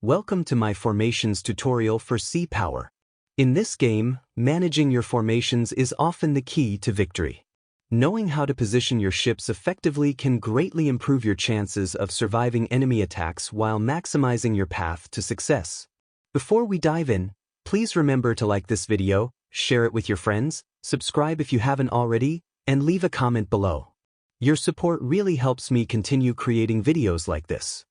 Welcome to my formations tutorial for Sea Power. In this game, managing your formations is often the key to victory. Knowing how to position your ships effectively can greatly improve your chances of surviving enemy attacks while maximizing your path to success. Before we dive in, please remember to like this video, share it with your friends, subscribe if you haven't already, and leave a comment below. Your support really helps me continue creating videos like this.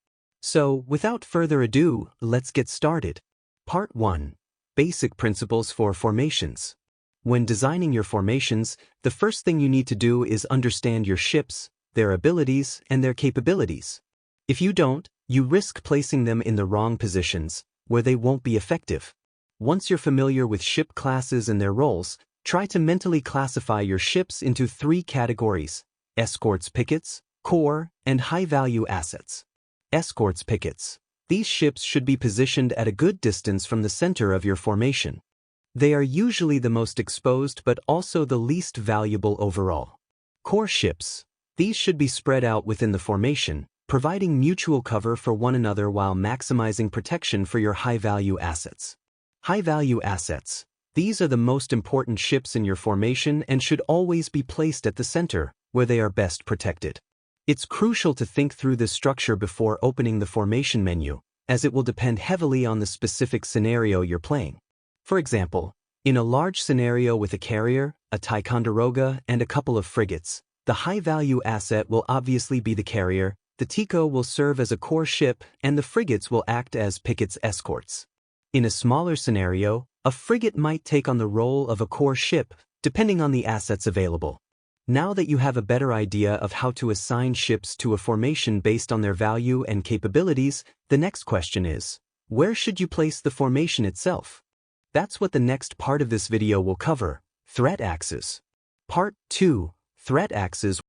So, without further ado, let's get started. Part 1. Basic Principles for Formations. When designing your formations, the first thing you need to do is understand your ships, their abilities, and their capabilities. If you don't, you risk placing them in the wrong positions, where they won't be effective. Once you're familiar with ship classes and their roles, try to mentally classify your ships into 3 categories: escorts pickets, core, and high-value assets. Escorts pickets. These ships should be positioned at a good distance from the center of your formation. They are usually the most exposed but also the least valuable overall. Core ships. These should be spread out within the formation, providing mutual cover for one another while maximizing protection for your high-value assets. High-value assets. These are the most important ships in your formation and should always be placed at the center, where they are best protected. It's crucial to think through this structure before opening the formation menu, as it will depend heavily on the specific scenario you're playing. For example, in a large scenario with a carrier, a Ticonderoga, and a couple of frigates, the high-value asset will obviously be the carrier, the Tico will serve as a core ship, and the frigates will act as pickets escorts. In a smaller scenario, a frigate might take on the role of a core ship, depending on the assets available. Now that you have a better idea of how to assign ships to a formation based on their value and capabilities, the next question is, where should you place the formation itself? That's what the next part of this video will cover: threat axes. Part 2. Threat axes.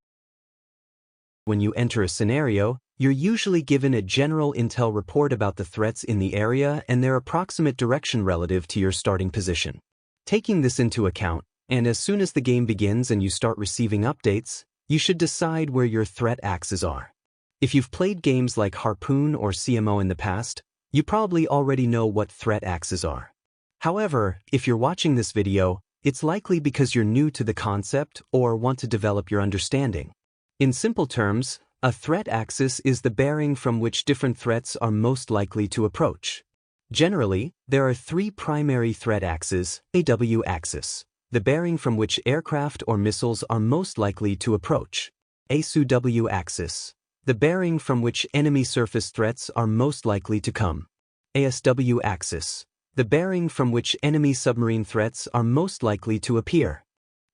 When you enter a scenario, you're usually given a general intel report about the threats in the area and their approximate direction relative to your starting position. Taking this into account, and as soon as the game begins and you start receiving updates, you should decide where your threat axes are. If you've played games like Harpoon or CMO in the past, you probably already know what threat axes are. However, if you're watching this video, it's likely because you're new to the concept or want to develop your understanding. In simple terms, a threat axis is the bearing from which different threats are most likely to approach. Generally, there are 3 primary threat axes: ASuW axis, the bearing from which aircraft or missiles are most likely to approach; ASuW axis, the bearing from which enemy surface threats are most likely to come; ASW axis, the bearing from which enemy submarine threats are most likely to appear.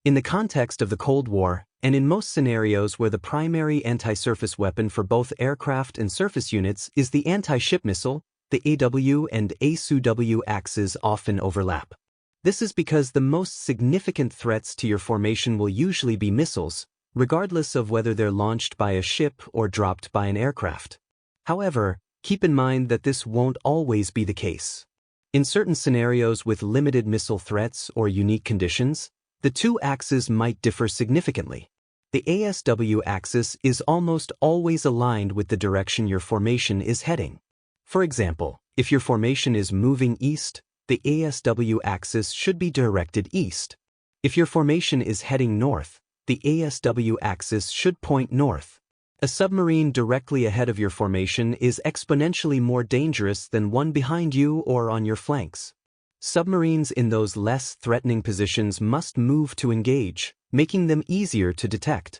In the context of the Cold War, and in most scenarios where the primary anti-surface weapon for both aircraft and surface units is the anti-ship missile, the ASW and ASuW axes often overlap. This is because the most significant threats to your formation will usually be missiles, regardless of whether they're launched by a ship or dropped by an aircraft. However, keep in mind that this won't always be the case. In certain scenarios with limited missile threats or unique conditions, the 2 axes might differ significantly. The ASW axis is almost always aligned with the direction your formation is heading. For example, if your formation is moving east, the ASW axis should be directed east. If your formation is heading north, the ASW axis should point north. A submarine directly ahead of your formation is exponentially more dangerous than one behind you or on your flanks. Submarines in those less threatening positions must move to engage, making them easier to detect.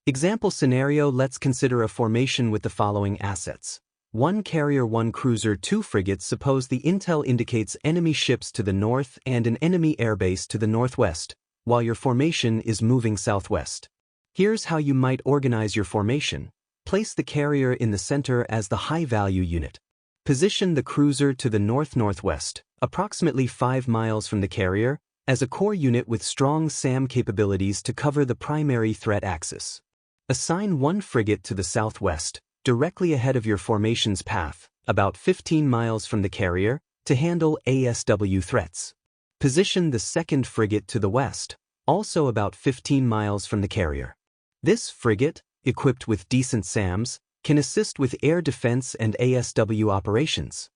Example scenario: let's consider a formation with the following assets: 1 carrier, 1 cruiser, 2 frigates. Suppose the intel indicates enemy ships to the north and an enemy airbase to the northwest, while your formation is moving southwest. Here's how you might organize your formation. Place the carrier in the center as the high-value unit. Position the cruiser to the north-northwest, approximately 5 miles from the carrier, as a core unit with strong SAM capabilities to cover the primary threat axis. Assign 1 frigate to the southwest, directly ahead of your formation's path, about 15 miles from the carrier, to handle ASW threats. Position the 2nd frigate to the west, also about 15 miles from the carrier. This frigate, equipped with decent SAMs, can assist with air defense and ASW operations.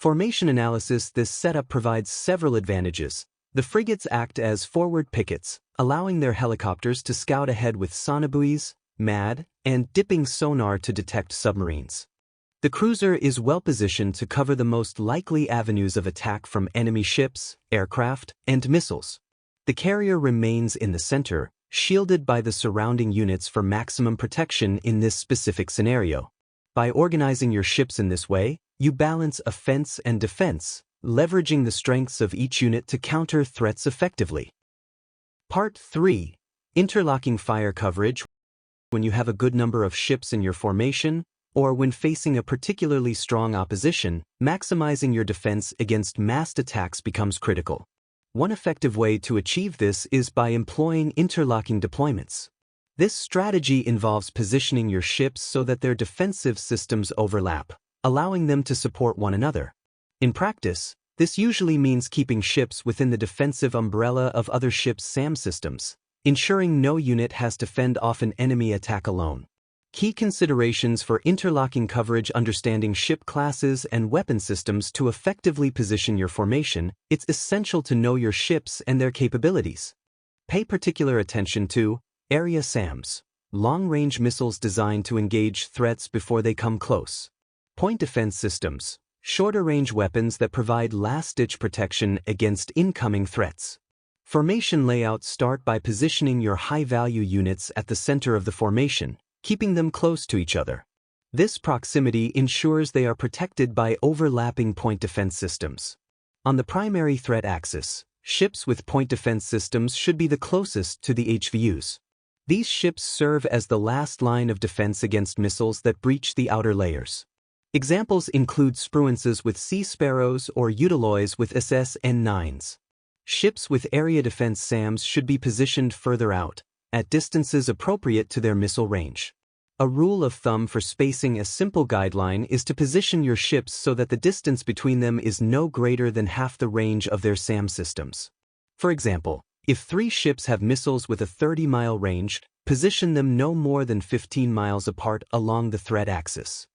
Formation analysis. This setup provides several advantages. The frigates act as forward pickets, allowing their helicopters to scout ahead with sonobuoys, MAD, and dipping sonar to detect submarines. The cruiser is well positioned to cover the most likely avenues of attack from enemy ships, aircraft, and missiles. The carrier remains in the center, shielded by the surrounding units for maximum protection in this specific scenario. By organizing your ships in this way, you balance offense and defense, leveraging the strengths of each unit to counter threats effectively. Part 3. Interlocking fire coverage. When you have a good number of ships in your formation, or when facing a particularly strong opposition, maximizing your defense against massed attacks becomes critical. One effective way to achieve this is by employing interlocking deployments. This strategy involves positioning your ships so that their defensive systems overlap, allowing them to support one another. In practice, this usually means keeping ships within the defensive umbrella of other ships' SAM systems, ensuring no unit has to fend off an enemy attack alone. Key considerations for interlocking coverage: understanding ship classes and weapon systems to effectively position your formation. It's essential to know your ships and their capabilities. Pay particular attention to area SAMs, long-range missiles designed to engage threats before they come close. Point defense systems, shorter-range weapons that provide last-ditch protection against incoming threats. Formation layout. Start by positioning your high-value units at the center of the formation, keeping them close to each other. This proximity ensures they are protected by overlapping point defense systems. On the primary threat axis, ships with point defense systems should be the closest to the HVUs. These ships serve as the last line of defense against missiles that breach the outer layers. Examples include Spruances with Sea Sparrows or Utiloys with SS-N9s. Ships with area defense SAMs should be positioned further out, at distances appropriate to their missile range. A rule of thumb for spacing: a simple guideline is to position your ships so that the distance between them is no greater than half the range of their SAM systems. For example, if 3 ships have missiles with a 30-mile range, position them no more than 15 miles apart along the threat axis.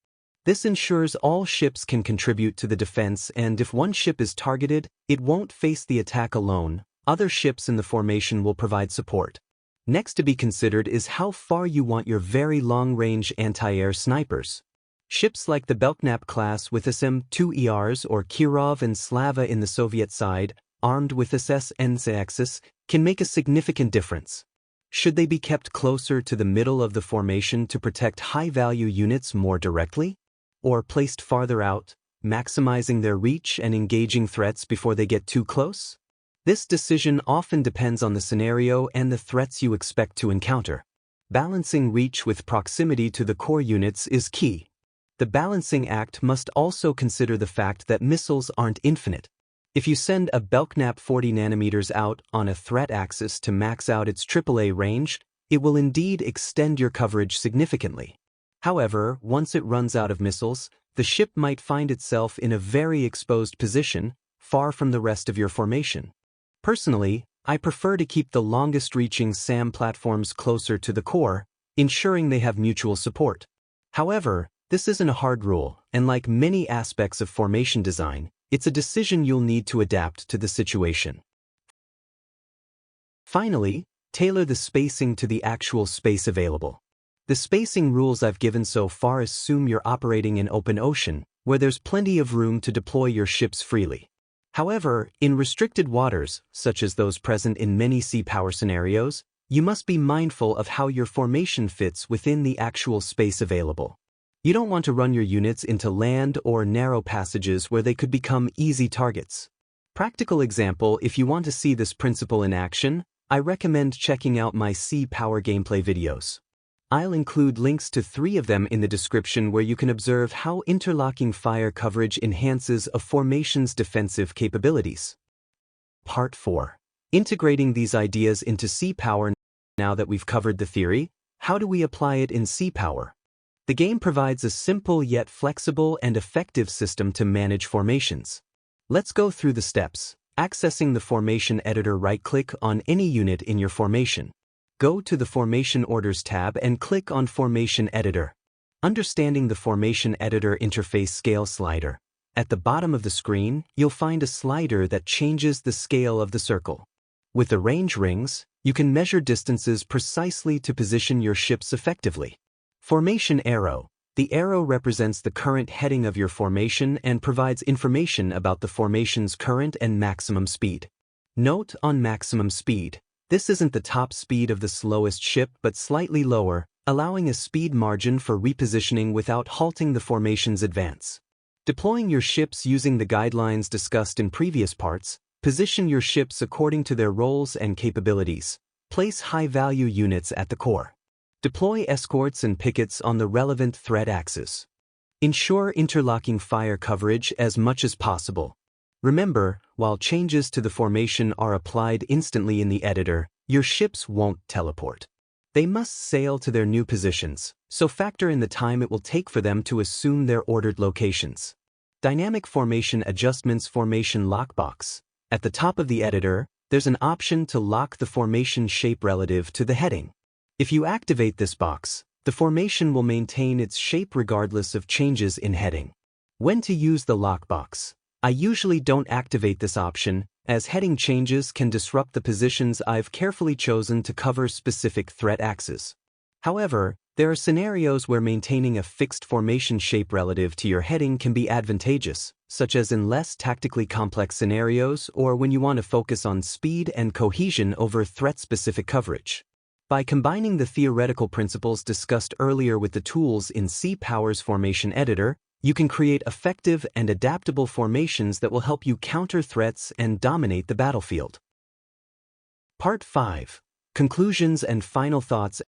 This ensures all ships can contribute to the defense, and if one ship is targeted, it won't face the attack alone. Other ships in the formation will provide support. Next to be considered is how far you want your very long-range anti-air snipers. Ships like the Belknap class with SM-2ERs or Kirov and Slava in the Soviet side, armed with SS-N-Axis, can make a significant difference. Should they be kept closer to the middle of the formation to protect high-value units more directly? Or placed farther out, maximizing their reach and engaging threats before they get too close? This decision often depends on the scenario and the threats you expect to encounter. Balancing reach with proximity to the core units is key. The balancing act must also consider the fact that missiles aren't infinite. If you send a Belknap 40 nanometers out on a threat axis to max out its AAA range, it will indeed extend your coverage significantly. However, once it runs out of missiles, the ship might find itself in a very exposed position, far from the rest of your formation. Personally, I prefer to keep the longest-reaching SAM platforms closer to the core, ensuring they have mutual support. However, this isn't a hard rule, and like many aspects of formation design, it's a decision you'll need to adapt to the situation. Finally, tailor the spacing to the actual space available. The spacing rules I've given so far assume you're operating in open ocean, where there's plenty of room to deploy your ships freely. However, in restricted waters, such as those present in many sea power scenarios, you must be mindful of how your formation fits within the actual space available. You don't want to run your units into land or narrow passages where they could become easy targets. Practical example: if you want to see this principle in action, I recommend checking out my sea power gameplay videos. I'll include links to 3 of them in the description where you can observe how interlocking fire coverage enhances a formation's defensive capabilities. Part 4. Integrating these ideas into sea power. Now that we've covered the theory, how do we apply it in sea power? The game provides a simple yet flexible and effective system to manage formations. Let's go through the steps. Accessing the formation editor: right-click on any unit in your formation. Go to the Formation Orders tab and click on Formation Editor. Understanding the Formation Editor interface: scale slider. At the bottom of the screen, you'll find a slider that changes the scale of the circle. With the range rings, you can measure distances precisely to position your ships effectively. Formation arrow. The arrow represents the current heading of your formation and provides information about the formation's current and maximum speed. Note on maximum speed. This isn't the top speed of the slowest ship but slightly lower, allowing a speed margin for repositioning without halting the formation's advance. Deploying your ships using the guidelines discussed in previous parts, position your ships according to their roles and capabilities. Place high-value units at the core. Deploy escorts and pickets on the relevant threat axis. Ensure interlocking fire coverage as much as possible. Remember, while changes to the formation are applied instantly in the editor, your ships won't teleport. They must sail to their new positions, so factor in the time it will take for them to assume their ordered locations. Dynamic formation adjustments formation lockbox. At the top of the editor, there's an option to lock the formation shape relative to the heading. If you activate this box, the formation will maintain its shape regardless of changes in heading. When to use the lockbox? I usually don't activate this option, as heading changes can disrupt the positions I've carefully chosen to cover specific threat axes. However, there are scenarios where maintaining a fixed formation shape relative to your heading can be advantageous, such as in less tactically complex scenarios or when you want to focus on speed and cohesion over threat-specific coverage. By combining the theoretical principles discussed earlier with the tools in ASuW's formation editor, you can create effective and adaptable formations that will help you counter threats and dominate the battlefield. Part 5. Conclusions and final thoughts.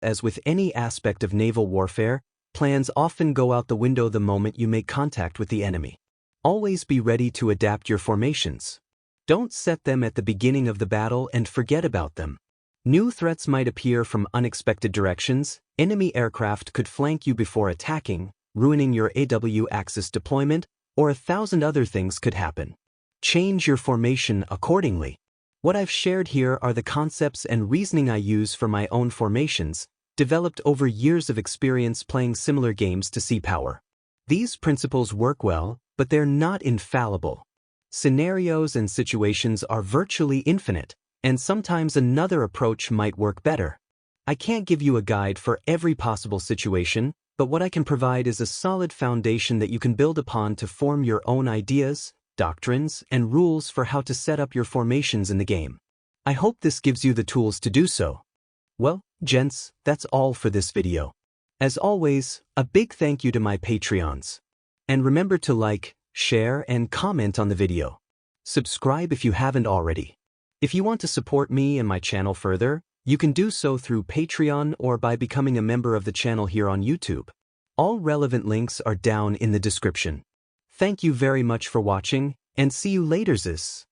As with any aspect of naval warfare, plans often go out the window the moment you make contact with the enemy. Always be ready to adapt your formations. Don't set them at the beginning of the battle and forget about them. New threats might appear from unexpected directions, enemy aircraft could flank you before attacking, ruining your ASuW axis deployment, or 1,000 other things could happen. Change your formation accordingly. What I've shared here are the concepts and reasoning I use for my own formations, developed over years of experience playing similar games to ASuW. These principles work well, but they're not infallible. Scenarios and situations are virtually infinite, and sometimes another approach might work better. I can't give you a guide for every possible situation, but what I can provide is a solid foundation that you can build upon to form your own ideas, doctrines, and rules for how to set up your formations in the game. I hope this gives you the tools to do so. Well, gents, that's all for this video. As always, a big thank you to my Patreons. And remember to like, share, and comment on the video. Subscribe if you haven't already. If you want to support me and my channel further, you can do so through Patreon or by becoming a member of the channel here on YouTube. All relevant links are down in the description. Thank you very much for watching, and see you later, sis.